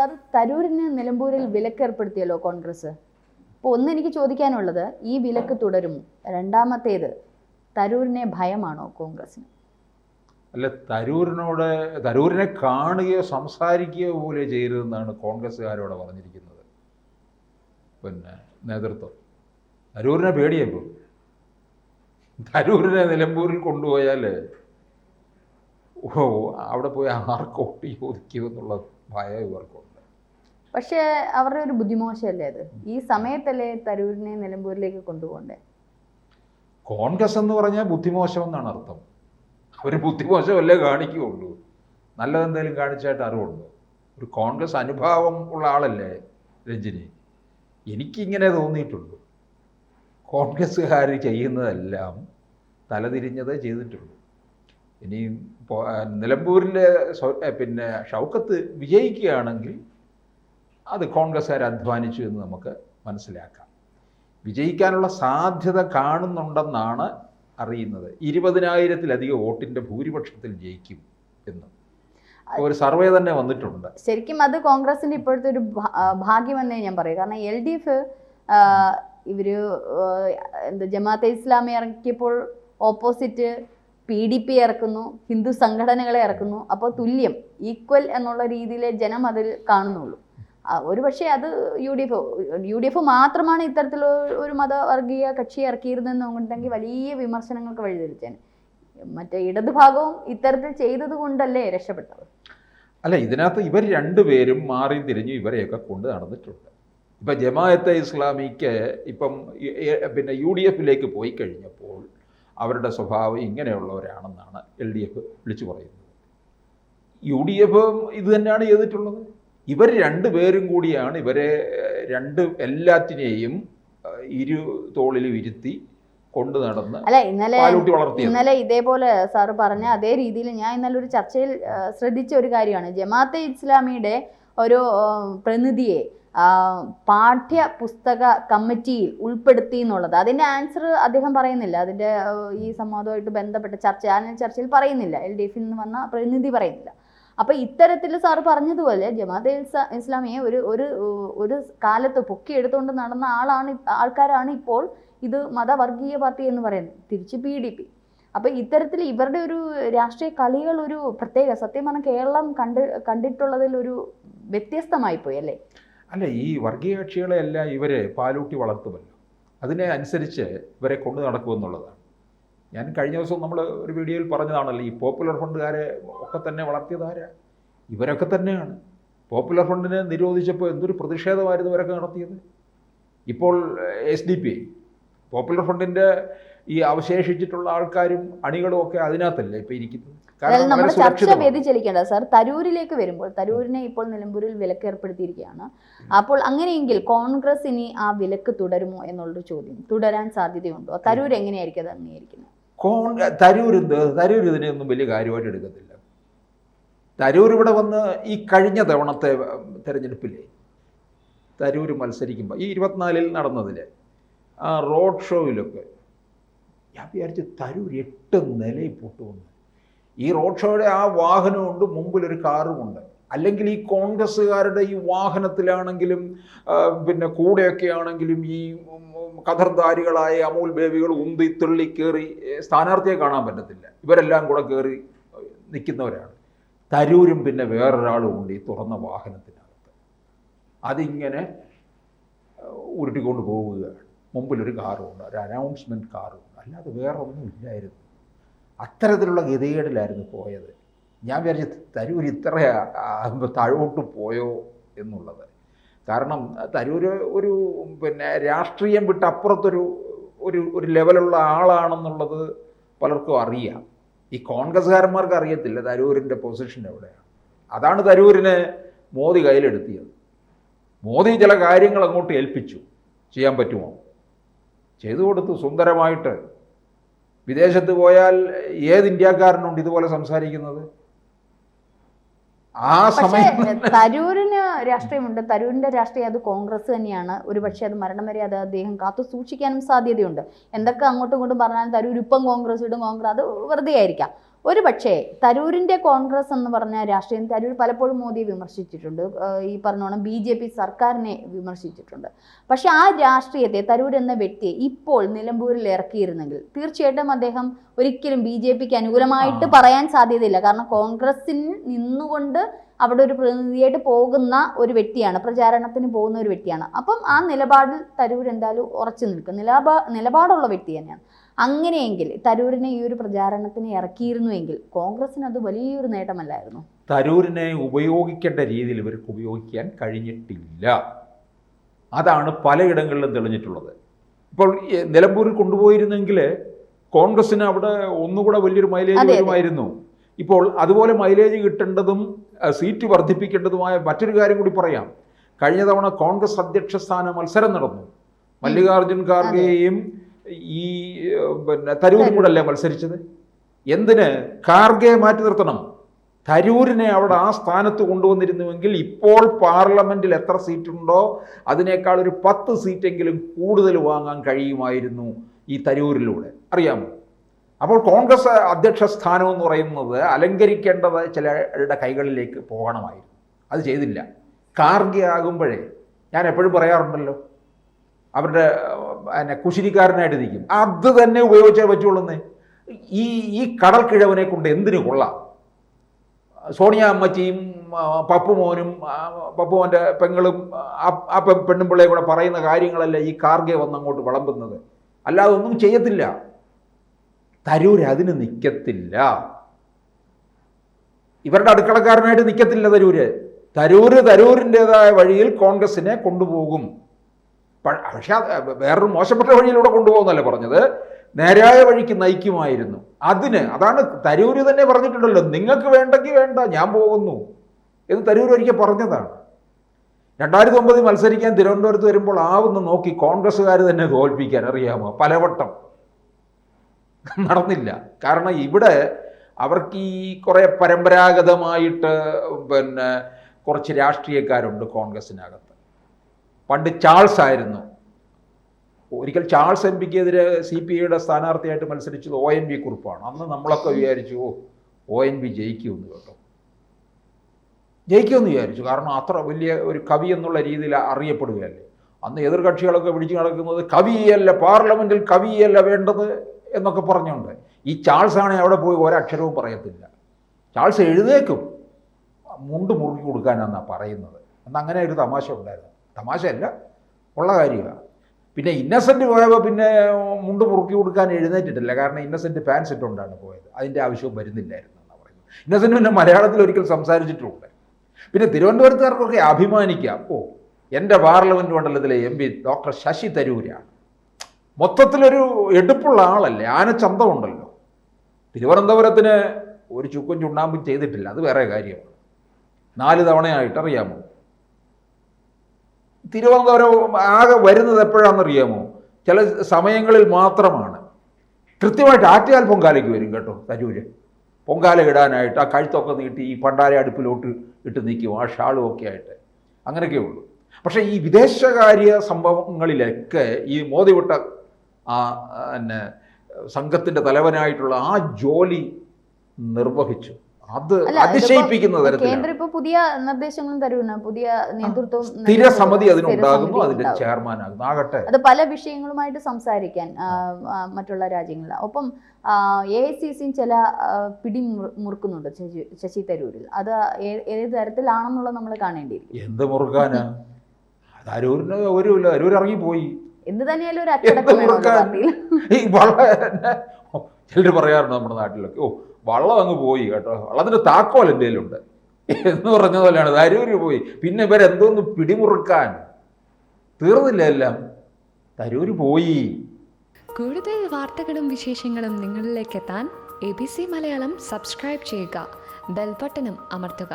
Sir, തരൂരിന് നിലമ്പൂരിൽ വിലക്ക് ഏർപ്പെടുത്തിയല്ലോ കോൺഗ്രസ്. അപ്പോൾ ഒന്ന് എനിക്ക് ചോദിക്കാനുള്ളത്, ഈ വിലക്ക് തുടരുമോ? രണ്ടാമത്തേത്, തരൂരിനെ ഭയമാണോ കോൺഗ്രസിന്? അല്ല, തരൂരിനെ കാണുകയോ സംസാരിക്കുകയോ പോലെ ചെയ്യരുതെന്നാണ് കോൺഗ്രസ്സുകാരോട് പറഞ്ഞിരിക്കുന്നത്. പിന്നെ നേതൃത്വം തരൂരിനെ പേടിയപ്പോൾ തരൂരിനെ നിലമ്പൂരിൽ കൊണ്ടുപോയാൽ അവിടെ പോയി ആർക്കോട്ട് ചോദിക്കുമെന്നുള്ള ഭയം ഇവർക്കുണ്ട്. പക്ഷേ അവരുടെ ഒരു ബുദ്ധിമോശമല്ലേ അത്? ഈ സമയത്തല്ലേ തരൂരിനെ നിലമ്പൂരിലേക്ക് കൊണ്ടുപോകണ്ടേ? കോൺഗ്രസ് എന്ന് പറഞ്ഞാൽ ബുദ്ധിമോശം എന്നാണ് അർത്ഥം. അവർ ബുദ്ധിമോശമല്ലേ കാണിക്കുകയുള്ളൂ, നല്ലതെന്തെങ്കിലും കാണിച്ചായിട്ട് അറിവുള്ളൂ. ഒരു കോൺഗ്രസ് അനുഭാവം ഉള്ള ആളല്ലേ രഞ്ജിനി. എനിക്കിങ്ങനെ തോന്നിയിട്ടുള്ളൂ, കോൺഗ്രസ്സുകാർ ചെയ്യുന്നതെല്ലാം തലതിരിഞ്ഞതേ ചെയ്തിട്ടുള്ളൂ. ഇനി നിലമ്പൂരിലെ പിന്നെ ഷൗക്കത്ത് വിജയിക്കുകയാണെങ്കിൽ അത് കോൺഗ്രസ്സുകാർ അധ്വാനിച്ചു എന്ന് നമുക്ക് മനസ്സിലാക്കാം. വിജയിക്കാനുള്ള സാധ്യത കാണുന്നുണ്ടെന്നാണ് അറിയുന്നത്. 20,000-ലധികം വോട്ടിൻ്റെ ഭൂരിപക്ഷത്തിൽ ജയിക്കും എന്ന് ഒരു സർവേ തന്നെ വന്നിട്ടുണ്ട്. ശരിക്കും അത് കോൺഗ്രസിന്റെ ഇപ്പോഴത്തെ ഒരു ഭാഗ്യമെന്നേ ഞാൻ പറയും. കാരണം LDF ഇവര് ജമാഅത്തെ ഇസ്ലാമി ഇറക്കിയപ്പോൾ ഓപ്പോസിറ്റ് PDP ഇറക്കുന്നു, ഹിന്ദു സംഘടനകളെ ഇറക്കുന്നു. അപ്പോൾ തുല്യം, ഈക്വൽ എന്നുള്ള രീതിയിൽ ജനം അതിൽ കാണുന്നുള്ളൂ. ഒരു പക്ഷേ അത് UDF മാത്രമാണ് ഇത്തരത്തിലുള്ള ഒരു മതവർഗീയ കക്ഷി ഇറക്കിയിരുന്നെന്നുണ്ടെങ്കിൽ വലിയ വിമർശനങ്ങൾക്ക് വഴിതെളിച്ചേനെ. മറ്റേ ഇടതുഭാഗവും ഇത്തരത്തിൽ ചെയ്തത് കൊണ്ടല്ലേ രക്ഷപ്പെട്ടത്. അല്ല, ഇതിനകത്ത് ഇവർ രണ്ടുപേരും മാറി തിരിഞ്ഞു ഇവരെയൊക്കെ കൊണ്ട് നടന്നിട്ടുണ്ട്. ഇപ്പം ജമാഅത്തെ ഇസ്ലാമിക്ക് ഇപ്പം പിന്നെ UDF-ലേക്ക് പോയി കഴിഞ്ഞപ്പോൾ അവരുടെ സ്വഭാവം ഇങ്ങനെയുള്ളവരാണെന്നാണ് LDF വിളിച്ചു പറയുന്നത്. UDF ഇത് തന്നെയാണ് ചെയ്തിട്ടുള്ളത്. ഇവർ രണ്ടുപേരും കൂടിയാണ് ഇവരെ എല്ലാറ്റിനെയും ഇരു തോളിലും ഇരുത്തി കൊണ്ടു നടന്ന് പാലൂട്ടി വളർത്തിയത്. ഇന്നലെ ഇതേപോലെ സാറ് പറഞ്ഞ അതേ രീതിയിൽ ഞാൻ ഇന്നലെ ഒരു ചർച്ചയിൽ ശ്രദ്ധിച്ച ഒരു കാര്യമാണ്, ജമാഅത്തെ ഇസ്ലാമിയുടെ ഒരു പ്രതിനിധിയെ പാഠ്യ പുസ്തക കമ്മിറ്റിയിൽ ഉൾപ്പെടുത്തി എന്നുള്ളത്. അതിൻ്റെ ആൻസർ അദ്ദേഹം പറയുന്നില്ല. അതിൻ്റെ ഈ സംവാദവുമായിട്ട് ബന്ധപ്പെട്ട ചർച്ചയിൽ പറയുന്നില്ല. LDF-ൽ നിന്ന് വന്ന പ്രതിനിധി പറയുന്നില്ല. അപ്പോൾ ഇത്തരത്തിൽ സാറ് പറഞ്ഞതുപോലെ ജമാഅത്തെ ഇസ്ലാമിയെ ഒരു കാലത്ത് പൊക്കിയെടുത്തുകൊണ്ട് നടന്ന ആൾക്കാരാണ് ഇപ്പോൾ ഇത് മതവർഗീയ പാർട്ടി എന്ന് പറയുന്നത്, തിരിച്ച് PDP. അപ്പോൾ ഇത്തരത്തിൽ ഇവരുടെ ഒരു രാഷ്ട്രീയ കളികൾ ഒരു പ്രത്യേക, സത്യം പറഞ്ഞാൽ കേരളം കണ്ടിട്ടുള്ളതിൽ ഒരു വ്യത്യസ്തമായിപ്പോയി അല്ലേ? അല്ല, ഈ വർഗീയ കക്ഷികളെ എല്ലാം ഇവരെ പാലൂട്ടി വളർത്തുമല്ലോ, അതിനെ അനുസരിച്ച് ഇവരെ കൊണ്ടു നടക്കുമെന്നുള്ളതാണ്. ഞാൻ കഴിഞ്ഞ ദിവസം നമ്മൾ ഒരു വീഡിയോയിൽ പറഞ്ഞതാണല്ലോ, ഈ പോപ്പുലർ ഫണ്ടുകാരെ ഒക്കെ തന്നെ വളർത്തിയതാരാ? ഇവരൊക്കെ തന്നെയാണ്. പോപ്പുലർ ഫണ്ടിനെ നിരോധിച്ചപ്പോൾ എന്തൊരു പ്രതിഷേധമായിരുന്നു ഇവരൊക്കെ നടത്തിയത്. ഇപ്പോൾ SDP പോപ്പുലർ ഫണ്ടിൻ്റെ ഈ അവശേഷിച്ചിട്ടുള്ള ആൾക്കാരും അണികളും ഒക്കെ അതിനകത്തല്ലേ ഇപ്പോൾ ഇരിക്കുന്നത്. നമ്മൾ ചർച്ച വ്യതിചലിക്കേണ്ട സാർ, തരൂരിലേക്ക് വരുമ്പോൾ തരൂരിനെ ഇപ്പോൾ നിലമ്പൂരിൽ വിലക്ക് ഏർപ്പെടുത്തിയിരിക്കുകയാണ്. അപ്പോൾ അങ്ങനെയെങ്കിൽ കോൺഗ്രസ് ഇനി ആ വിലക്ക് തുടരുമോ എന്നുള്ളൊരു ചോദ്യം തുടരാൻ സാധ്യതയുണ്ടോ? തരൂർ എങ്ങനെയായിരിക്കും അത് അംഗീകരിക്കുന്നത്? തരൂർ ഇതിനെയൊന്നും വലിയ കാര്യമായിട്ട് എടുക്കത്തില്ല. തരൂർ ഇവിടെ വന്ന് ഈ കഴിഞ്ഞ തവണത്തെ തെരഞ്ഞെടുപ്പിലെ തരൂർ മത്സരിക്കുമ്പോൾ ഈ 24-ൽ നടന്നതിൽ ആ റോഡ് ഷോയിലൊക്കെ ഞാൻ വിചാരിച്ചു തരൂർ 8 നിലയിൽ പൊട്ടുവന്നു. ഈ റോഡ് ഷോയുടെ ആ വാഹനമുണ്ട്, മുമ്പിലൊരു കാറുമുണ്ട്. അല്ലെങ്കിൽ ഈ കോൺഗ്രസ്സുകാരുടെ ഈ വാഹനത്തിലാണെങ്കിലും പിന്നെ കൂടെയൊക്കെ ആണെങ്കിലും ഈ കഥർധാരികളായ അമൂൽ ബേബികൾ ഉന്തി തുള്ളി കയറി സ്ഥാനാർത്ഥിയെ കാണാൻ പറ്റത്തില്ല. ഇവരെല്ലാം കൂടെ കയറി നിൽക്കുന്നവരാണ്. തരൂരും പിന്നെ വേറൊരാളും ഉണ്ട് ഈ തുറന്ന വാഹനത്തിനകത്ത്. അതിങ്ങനെ ഉരുട്ടിക്കൊണ്ട് പോവുകയാണ്. മുമ്പിലൊരു കാറുമുണ്ട്, ഒരു അനൗൺസ്മെൻറ്റ് കാറുമുണ്ട്. അല്ലാതെ വേറെ ഒന്നും ഇല്ലായിരുന്നു. അത്തരത്തിലുള്ള ഗതികേടിലായിരുന്നു പോയത്. ഞാൻ വിചാരിച്ചു തരൂർ ഇത്ര താഴോട്ട് പോയോ എന്നുള്ളത്. കാരണം തരൂർ ഒരു പിന്നെ രാഷ്ട്രീയം വിട്ട് അപ്പുറത്തൊരു ഒരു ലെവലുള്ള ആളാണെന്നുള്ളത് പലർക്കും അറിയാം. ഈ കോൺഗ്രസ്സുകാരന്മാർക്ക് അറിയത്തില്ല തരൂരിൻ്റെ പൊസിഷൻ എവിടെയാണ്. അതാണ് തരൂരിനെ മോദി കയ്യിലെടുത്തിയത്. മോദി ചില കാര്യങ്ങൾ അങ്ങോട്ട് ഏൽപ്പിച്ചു, ചെയ്യാൻ പറ്റുമോ? ചെയ്തു കൊടുത്തു സുന്ദരമായിട്ട്. വിദേശത്ത് പോയാൽ ഏത് ഇന്ത്യക്കാരനുണ്ട് ഇതുപോലെ സംസാരിക്കുന്നത്? ആ സമയം തരൂരിന് രാഷ്ട്രീയമുണ്ട്. തരൂരിന്റെ രാഷ്ട്രീയം അത് കോൺഗ്രസ് തന്നെയാണ്. ഒരു പക്ഷേ അത് മരണം വരെ അത് അദ്ദേഹം കാത്തു സൂക്ഷിക്കാനും സാധ്യതയുണ്ട്. എന്തൊക്കെ അങ്ങോട്ടും ഇങ്ങോട്ടും പറഞ്ഞാലും തരൂർ ഇപ്പം കോൺഗ്രസ് ഇടും, കോൺഗ്രസ് അത് വെറുതെ ആയിരിക്കാം. ഒരു പക്ഷേ തരൂരിൻ്റെ കോൺഗ്രസ് എന്ന് പറഞ്ഞ രാഷ്ട്രീയം, തരൂർ പലപ്പോഴും മോദിയെ വിമർശിച്ചിട്ടുണ്ട്, ഈ പറഞ്ഞോണം BJP സർക്കാരിനെ വിമർശിച്ചിട്ടുണ്ട്. പക്ഷെ ആ രാഷ്ട്രീയത്തെ, തരൂർ എന്ന വ്യക്തിയെ ഇപ്പോൾ നിലമ്പൂരിൽ ഇറക്കിയിരുന്നെങ്കിൽ തീർച്ചയായിട്ടും അദ്ദേഹം ഒരിക്കലും BJPക്ക് അനുകൂലമായിട്ട് പറയാൻ സാധ്യതയില്ല. കാരണം കോൺഗ്രസിൽ നിന്നുകൊണ്ട് അവിടെ ഒരു പ്രതിനിധിയായിട്ട് പോകുന്ന ഒരു വ്യക്തിയാണ്, പ്രചാരണത്തിന് പോകുന്ന ഒരു വ്യക്തിയാണ്. അപ്പം ആ നിലപാടിൽ തരൂർ എന്തായാലും ഉറച്ചു നിൽക്കും, നിലപാടുള്ള വ്യക്തി തന്നെയാണ്. അങ്ങനെയെങ്കിൽ തരൂരിനെ ഈ ഒരു പ്രചാരണത്തിന് ഇറക്കിയിരുന്നുവെങ്കിൽ കോൺഗ്രസിന് അത് വലിയൊരു നേട്ടമല്ലായിരുന്നു. തരൂരിനെ ഉപയോഗിക്കേണ്ട രീതിയിൽ ഇവർക്ക് ഉപയോഗിക്കാൻ കഴിഞ്ഞിട്ടില്ല. അതാണ് പലയിടങ്ങളിലും തെളിഞ്ഞിട്ടുള്ളത്. ഇപ്പോൾ നിലമ്പൂരിൽ കൊണ്ടുപോയിരുന്നെങ്കിൽ കോൺഗ്രസിന് അവിടെ ഒന്നുകൂടെ വലിയൊരു മൈലേജ് വരുമായിരുന്നു. ഇപ്പോൾ അതുപോലെ മൈലേജ് കിട്ടേണ്ടതും സീറ്റ് വർദ്ധിപ്പിക്കേണ്ടതുമായ മറ്റൊരു കാര്യം കൂടി പറയാം. കഴിഞ്ഞ തവണ കോൺഗ്രസ് അധ്യക്ഷ സ്ഥാന മത്സരം നടന്നു. മല്ലികാർജുൻ ഖാർഗെയും ഈ തരൂരും കൂടെ അല്ലേ മത്സരിച്ചത്? എന്തിന്? ഖാർഗെ മാറ്റി നിർത്തണം. തരൂരിനെ അവിടെ ആ സ്ഥാനത്ത് കൊണ്ടുവന്നിരുന്നുവെങ്കിൽ ഇപ്പോൾ പാർലമെന്റിൽ എത്ര സീറ്റുണ്ടോ അതിനേക്കാൾ ഒരു 10 സീറ്റെങ്കിലും കൂടുതൽ വാങ്ങാൻ കഴിയുമായിരുന്നു ഈ തരൂരിലൂടെ. അറിയാമോ? അപ്പോൾ കോൺഗ്രസ് അധ്യക്ഷ സ്ഥാനം എന്ന് പറയുന്നത് അലങ്കരിക്കേണ്ടത് ചിലരുടെ കൈകളിലേക്ക് പോകണമായിരുന്നു. അത് ചെയ്തില്ല. ഖാർഗെ ആകുമ്പോഴേ, ഞാൻ എപ്പോഴും പറയാറുണ്ടല്ലോ, അവരുടെ കുശിനിക്കാരനായിട്ട് നിൽക്കും. അത് തന്നെ ഉപയോഗിച്ചേ പറ്റുള്ളൂന്നേ. ഈ കടൽ കിഴവനെ കൊണ്ട് എന്തിനു കൊള്ളാം? സോണിയ അമ്മച്ചിയും പപ്പുമോൻ്റെ പെങ്ങളും ആ പെണ്ണുമ്പിള്ളയും കൂടെ പറയുന്ന കാര്യങ്ങളല്ല ഈ ഖാർഗെ വന്ന് അങ്ങോട്ട് വിളമ്പുന്നത്. അല്ലാതെ ഒന്നും ചെയ്യത്തില്ല. തരൂർ അതിന് നിൽക്കത്തില്ല. ഇവരുടെ അടുക്കളക്കാരനായിട്ട് നിൽക്കത്തില്ല തരൂരിൻ്റെതായ വഴിയിൽ കോൺഗ്രസിനെ കൊണ്ടുപോകും. പക്ഷെ വേറൊരു മോശപ്പെട്ട വഴിയിലൂടെ കൊണ്ടുപോകുന്നല്ല പറഞ്ഞത്, നേരായ വഴിക്ക് നയിക്കുമായിരുന്നു. അതാണ് തരൂര് തന്നെ പറഞ്ഞിട്ടുണ്ടല്ലോ, നിങ്ങൾക്ക് വേണ്ടെങ്കിൽ വേണ്ട, ഞാൻ പോകുന്നു എന്ന് തരൂർ ഒരിക്കൽ പറഞ്ഞതാണ്. 2009 മത്സരിക്കാൻ തിരുവനന്തപുരത്ത് വരുമ്പോൾ ആവുന്ന നോക്കി കോൺഗ്രസ്സുകാർ തന്നെ തോൽപ്പിക്കാൻ, അറിയാമോ? പലവട്ടം നടന്നില്ല. കാരണം ഇവിടെ അവർക്ക് ഈ കുറേ പരമ്പരാഗതമായിട്ട് കുറച്ച് രാഷ്ട്രീയക്കാരുണ്ട് കോൺഗ്രസിനകത്ത്. പണ്ട് ചാൾസ് ആയിരുന്നു. ഒരിക്കൽ ചാൾസ് MPക്കെതിരെ CPIയുടെ സ്ഥാനാർത്ഥിയായിട്ട് മത്സരിച്ചത് ONV കുറുപ്പാണ്. അന്ന് നമ്മളൊക്കെ വിചാരിച്ചു ONV ജയിക്കുമെന്ന് കേട്ടോ. ജയിക്കുമെന്ന് വിചാരിച്ചു. കാരണം അത്ര വലിയ ഒരു കവി എന്നുള്ള രീതിയിൽ അറിയപ്പെടുകയല്ലേ. അന്ന് എതിർകക്ഷികളൊക്കെ പിടിച്ചു നടക്കുന്നത് കവിയല്ല, പാർലമെന്റിൽ കവിയല്ല വേണ്ടത് എന്നൊക്കെ പറഞ്ഞുകൊണ്ട്. ഈ ചാൾസ് ആണെങ്കിൽ അവിടെ പോയി ഒരക്ഷരവും പറയത്തില്ല. ചാൾസ് എഴുതേക്കും, മുണ്ട് മുറുക്കി കൊടുക്കാനാണെന്നാണ് പറയുന്നത്. എന്നങ്ങനെ ഒരു തമാശ ഉണ്ടായിരുന്നു. തമാശയല്ല, ഉള്ള കാര്യമാണ്. പിന്നെ ഇന്നസെൻ്റ് പോയപ്പോൾ പിന്നെ മുണ്ട് മുറുക്കി കൊടുക്കാൻ എഴുന്നേറ്റിട്ടില്ല. കാരണം ഇന്നസെൻ്റ് പാൻസ് ഇട്ടുകൊണ്ടാണ് പോയത്. അതിൻ്റെ ആവശ്യവും വരുന്നില്ലായിരുന്നു എന്നാണ് പറയുന്നത്. ഇന്നസെൻ്റ് പിന്നെ മലയാളത്തിൽ ഒരിക്കൽ സംസാരിച്ചിട്ടുണ്ട്. പിന്നെ തിരുവനന്തപുരത്തുകാർക്കൊക്കെ അഭിമാനിക്കാം, എൻ്റെ പാർലമെൻറ്റ് മണ്ഡലത്തിലെ MP ഡോക്ടർ ശശി തരൂരാണ്. മൊത്തത്തിലൊരു എടുപ്പുള്ള ആളല്ലേ, ആനച്ചന്തമുണ്ടല്ലോ. തിരുവനന്തപുരത്തിന് ഒരു ചുക്കും ചുണ്ണാമ്പും ചെയ്തിട്ടില്ല, അത് വേറെ കാര്യമാണ്. 4 തവണയായിട്ട്, അറിയാമോ? തിരുവനന്തപുരം ആകെ വരുന്നത് എപ്പോഴാണെന്നറിയാമോ? ചില സമയങ്ങളിൽ മാത്രമാണ്. കൃത്യമായിട്ട് ആറ്റുകാൽ പൊങ്കാലയ്ക്ക് വരും കേട്ടോ തരൂര്. പൊങ്കാല ഇടാനായിട്ട് ആ കഴുത്തൊക്കെ നീട്ടി ഈ പണ്ടാര അടുപ്പിലോട്ട് ഇട്ട് നിൽക്കും, ആ ഷാളും ഒക്കെ ആയിട്ട്. അങ്ങനെയൊക്കെ ഉള്ളൂ. പക്ഷേ ഈ വിദേശകാര്യ സംഭവങ്ങളിലൊക്കെ ഈ മോദി വിട്ട സംഘത്തിൻ്റെ തലവനായിട്ടുള്ള ആ ജോലി നിർവഹിച്ചു. അത് അതിശയിപ്പിക്കുന്ന തരത്തിലാണ്. കേന്ദ്രം ഇപ്പോൾ പുതിയ നിർദ്ദേശങ്ങളും തരുന്നു, പുതിയ നേതൃത്വം, സ്ഥിരസമിതി അതിനുണ്ടാകുന്നു, അതിന്റെ ചെയർമാനാകുന്നു. ആകട്ടെ, അത് പല വിഷയങ്ങളുമായിട്ട് സംസാരിക്കാൻ മറ്റുള്ള രാജ്യങ്ങളിൽ. ഒപ്പം AICCയും ചില മുറുക്കുന്നുണ്ട് ശശി തരൂരിൽ. അത് ഏത് തരത്തിലാണെന്നുള്ളത് നമ്മൾ കാണേണ്ടിയിരിക്കും. എന്ത് മുറുക്കാനാ? തരൂരിന് തരൂർ ഇറങ്ങിപ്പോയി. എന്ത് തന്നെയാലും ഒരു അച്ചടക്കം ചിലർ പറയാറുണ്ട് നമ്മുടെ നാട്ടിലൊക്കെ, വള്ളം അങ്ങ് പോയി കേട്ടോ, വള്ളത്തിൻ്റെ താക്കോൽ എൻ്റെ കയ്യിലുണ്ട് എന്ന് പറഞ്ഞ പോലെയാണ്. തരൂര് പോയി, പിന്നെ ഇവരെന്തോന്ന് പിടിമുറുക്കാൻ? തീർന്നില്ല എല്ലാം, തരൂര് പോയി. കൂടുതൽ വാർത്തകളും വിശേഷങ്ങളും നിങ്ങളിലേക്ക് എത്താൻ ABC മലയാളം സബ്സ്ക്രൈബ് ചെയ്യുക, ബെൽ ബട്ടണും അമർത്തുക.